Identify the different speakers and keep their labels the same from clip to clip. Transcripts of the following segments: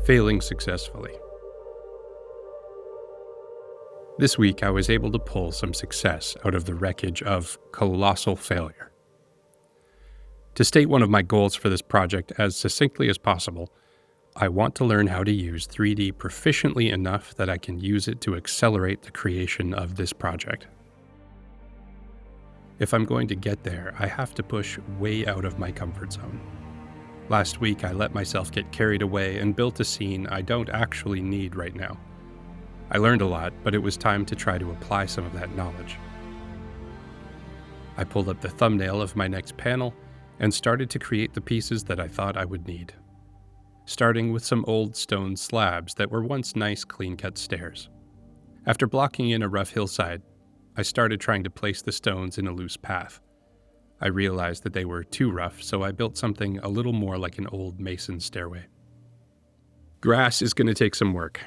Speaker 1: Failing successfully. This week, I was able to pull some success out of the wreckage of colossal failure. To state one of my goals for this project as succinctly as possible, I want to learn how to use 3D proficiently enough that I can use it to accelerate the creation of this project. If I'm going to get there, I have to push way out of my comfort zone. Last week, I let myself get carried away and built a scene I don't actually need right now. I learned a lot, but it was time to try to apply some of that knowledge. I pulled up the thumbnail of my next panel and started to create the pieces that I thought I would need, starting with some old stone slabs that were once nice clean-cut stairs. After blocking in a rough hillside, I started trying to place the stones in a loose path. I realized that they were too rough, so I built something a little more like an old mason stairway. Grass is going to take some work.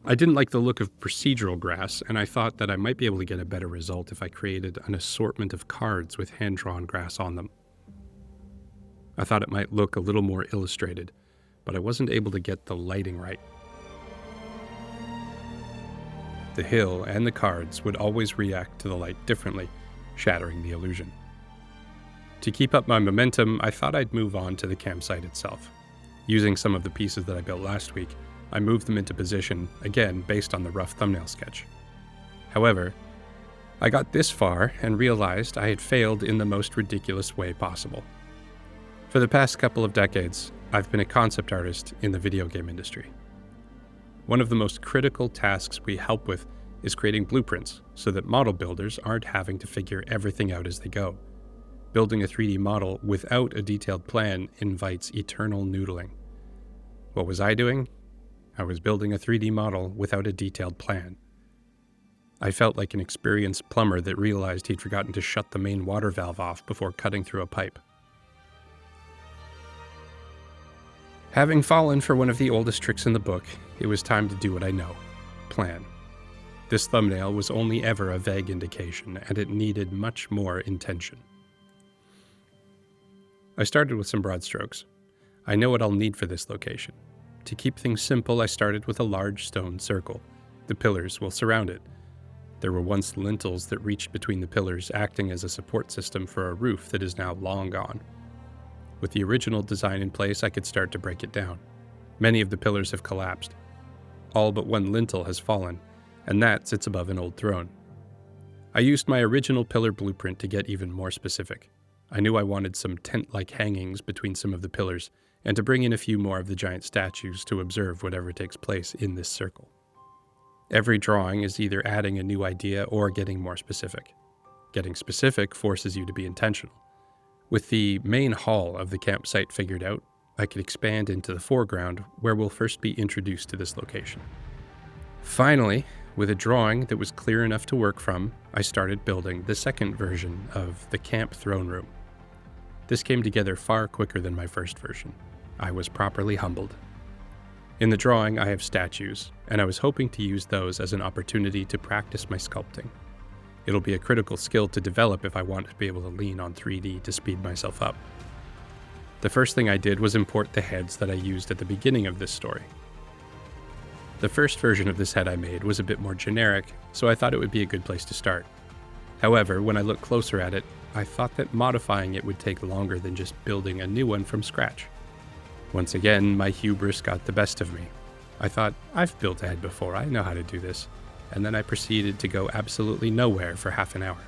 Speaker 1: I didn't like the look of procedural grass, and I thought that I might be able to get a better result if I created an assortment of cards with hand-drawn grass on them. I thought it might look a little more illustrated, but I wasn't able to get the lighting right. The hill and the cards would always react to the light differently, shattering the illusion. To keep up my momentum, I thought I'd move on to the campsite itself. Using some of the pieces that I built last week, I moved them into position, again based on the rough thumbnail sketch. However, I got this far and realized I had failed in the most ridiculous way possible. For the past couple of decades, I've been a concept artist in the video game industry. One of the most critical tasks we help with is creating blueprints so that model builders aren't having to figure everything out as they go. Building a 3D model without a detailed plan invites eternal noodling. What was I doing? I was building a 3D model without a detailed plan. I felt like an experienced plumber that realized he'd forgotten to shut the main water valve off before cutting through a pipe. Having fallen for one of the oldest tricks in the book, it was time to do what I know: plan. This thumbnail was only ever a vague indication, and it needed much more intention. I started with some broad strokes. I know what I'll need for this location. To keep things simple, I started with a large stone circle. The pillars will surround it. There were once lintels that reached between the pillars, acting as a support system for a roof that is now long gone. With the original design in place, I could start to break it down. Many of the pillars have collapsed. All but one lintel has fallen, and that sits above an old throne. I used my original pillar blueprint to get even more specific. I knew I wanted some tent-like hangings between some of the pillars, and to bring in a few more of the giant statues to observe whatever takes place in this circle. Every drawing is either adding a new idea or getting more specific. Getting specific forces you to be intentional. With the main hall of the campsite figured out, I could expand into the foreground, where we'll first be introduced to this location. Finally, with a drawing that was clear enough to work from, I started building the second version of the camp throne room. This came together far quicker than my first version. I was properly humbled. In the drawing, I have statues, and I was hoping to use those as an opportunity to practice my sculpting. It'll be a critical skill to develop if I want to be able to lean on 3D to speed myself up. The first thing I did was import the heads that I used at the beginning of this story. The first version of this head I made was a bit more generic, so I thought it would be a good place to start. However, when I looked closer at it, I thought that modifying it would take longer than just building a new one from scratch. Once again, my hubris got the best of me. I thought, I've built a head before, I know how to do this, and then I proceeded to go absolutely nowhere for half an hour.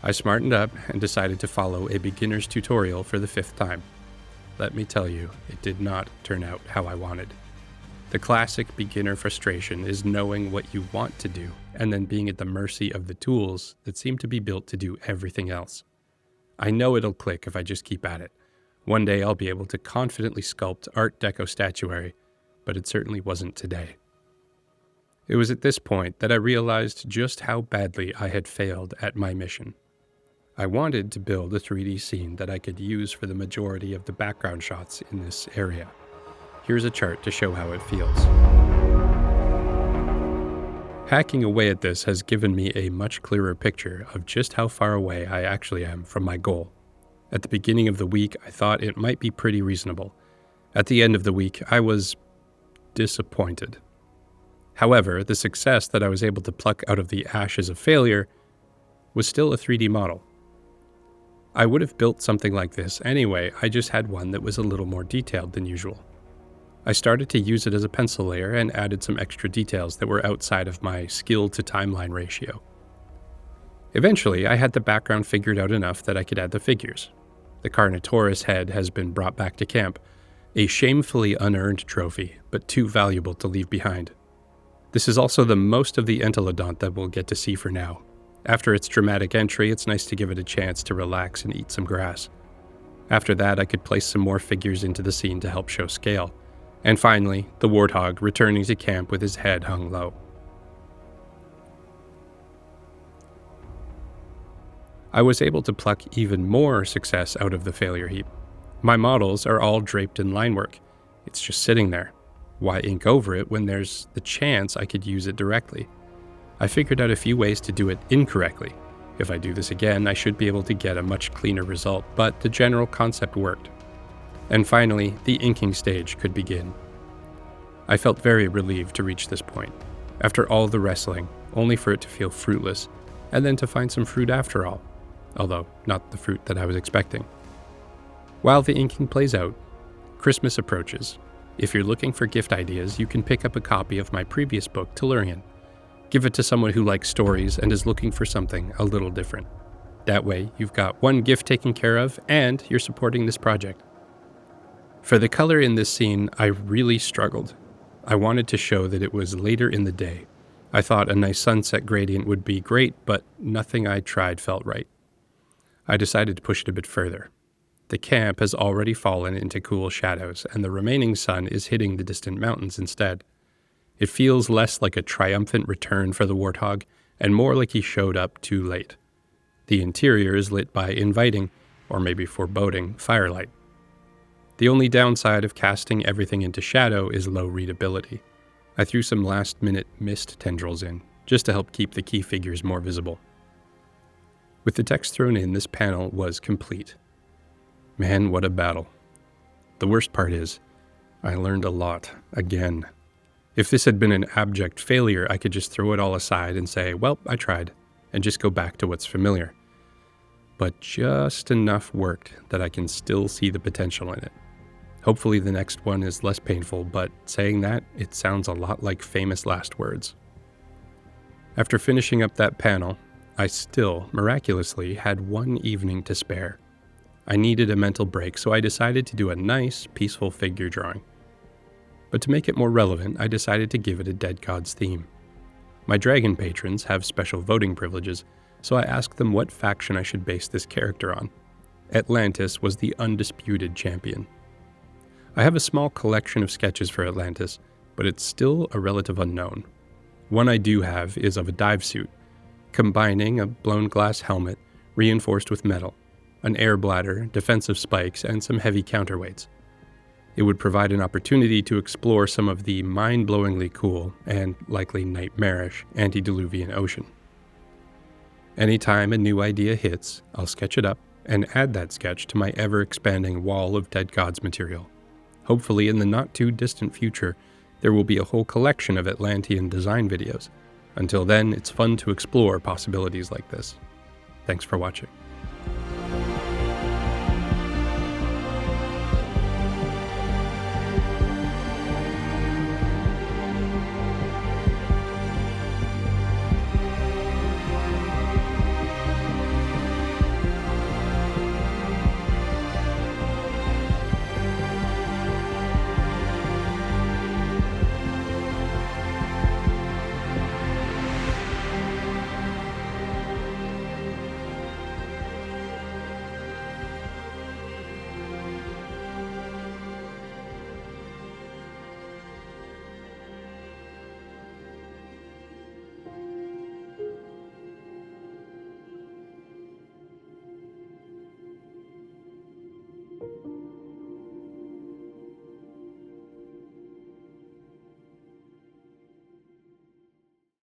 Speaker 1: I smartened up and decided to follow a beginner's tutorial for the 5th time. Let me tell you, it did not turn out how I wanted. The classic beginner frustration is knowing what you want to do and then being at the mercy of the tools that seem to be built to do everything else. I know it'll click if I just keep at it. One day I'll be able to confidently sculpt Art Deco statuary, but it certainly wasn't today. It was at this point that I realized just how badly I had failed at my mission. I wanted to build a 3D scene that I could use for the majority of the background shots in this area. Here's a chart to show how it feels. Hacking away at this has given me a much clearer picture of just how far away I actually am from my goal. At the beginning of the week, I thought it might be pretty reasonable. At the end of the week, I was disappointed. However, the success that I was able to pluck out of the ashes of failure was still a 3D model. I would have built something like this anyway, I just had one that was a little more detailed than usual. I started to use it as a pencil layer and added some extra details that were outside of my skill to timeline ratio. Eventually, I had the background figured out enough that I could add the figures. The Carnotaurus head has been brought back to camp, a shamefully unearned trophy, but too valuable to leave behind. This is also the most of the Entelodont that we'll get to see for now. After its dramatic entry, it's nice to give it a chance to relax and eat some grass. After that, I could place some more figures into the scene to help show scale. And finally, the Warthog returning to camp with his head hung low. I was able to pluck even more success out of the failure heap. My models are all draped in line work. It's just sitting there. Why ink over it when there's the chance I could use it directly? I figured out a few ways to do it incorrectly. If I do this again, I should be able to get a much cleaner result, but the general concept worked. And finally, the inking stage could begin. I felt very relieved to reach this point. After all the wrestling, only for it to feel fruitless, and then to find some fruit after all. Although, not the fruit that I was expecting. While the inking plays out, Christmas approaches. If you're looking for gift ideas, you can pick up a copy of my previous book, Tellurian. Give it to someone who likes stories and is looking for something a little different. That way, you've got one gift taken care of, and you're supporting this project. For the color in this scene, I really struggled. I wanted to show that it was later in the day. I thought a nice sunset gradient would be great, but nothing I tried felt right. I decided to push it a bit further. The camp has already fallen into cool shadows, and the remaining sun is hitting the distant mountains instead. It feels less like a triumphant return for the Warthog, and more like he showed up too late. The interior is lit by inviting, or maybe foreboding, firelight. The only downside of casting everything into shadow is low readability. I threw some last-minute mist tendrils in, just to help keep the key figures more visible. With the text thrown in, this panel was complete. Man, what a battle. The worst part is, I learned a lot, again. If this had been an abject failure, I could just throw it all aside and say, well, I tried, and just go back to what's familiar. But just enough worked that I can still see the potential in it. Hopefully the next one is less painful, but saying that, it sounds a lot like famous last words. After finishing up that panel, I still, miraculously, had one evening to spare. I needed a mental break, so I decided to do a nice, peaceful figure drawing. But to make it more relevant, I decided to give it a Dead Gods theme. My dragon patrons have special voting privileges, so I asked them what faction I should base this character on. Atlantis was the undisputed champion. I have a small collection of sketches for Atlantis, but it's still a relative unknown. One I do have is of a dive suit, combining a blown glass helmet reinforced with metal, an air bladder, defensive spikes, and some heavy counterweights. It would provide an opportunity to explore some of the mind-blowingly cool, and likely nightmarish, antediluvian ocean. Anytime a new idea hits, I'll sketch it up and add that sketch to my ever-expanding wall of Dead Gods material. Hopefully in the not-too-distant future, there will be a whole collection of Atlantean design videos. Until then, it's fun to explore possibilities like this. Thanks for watching.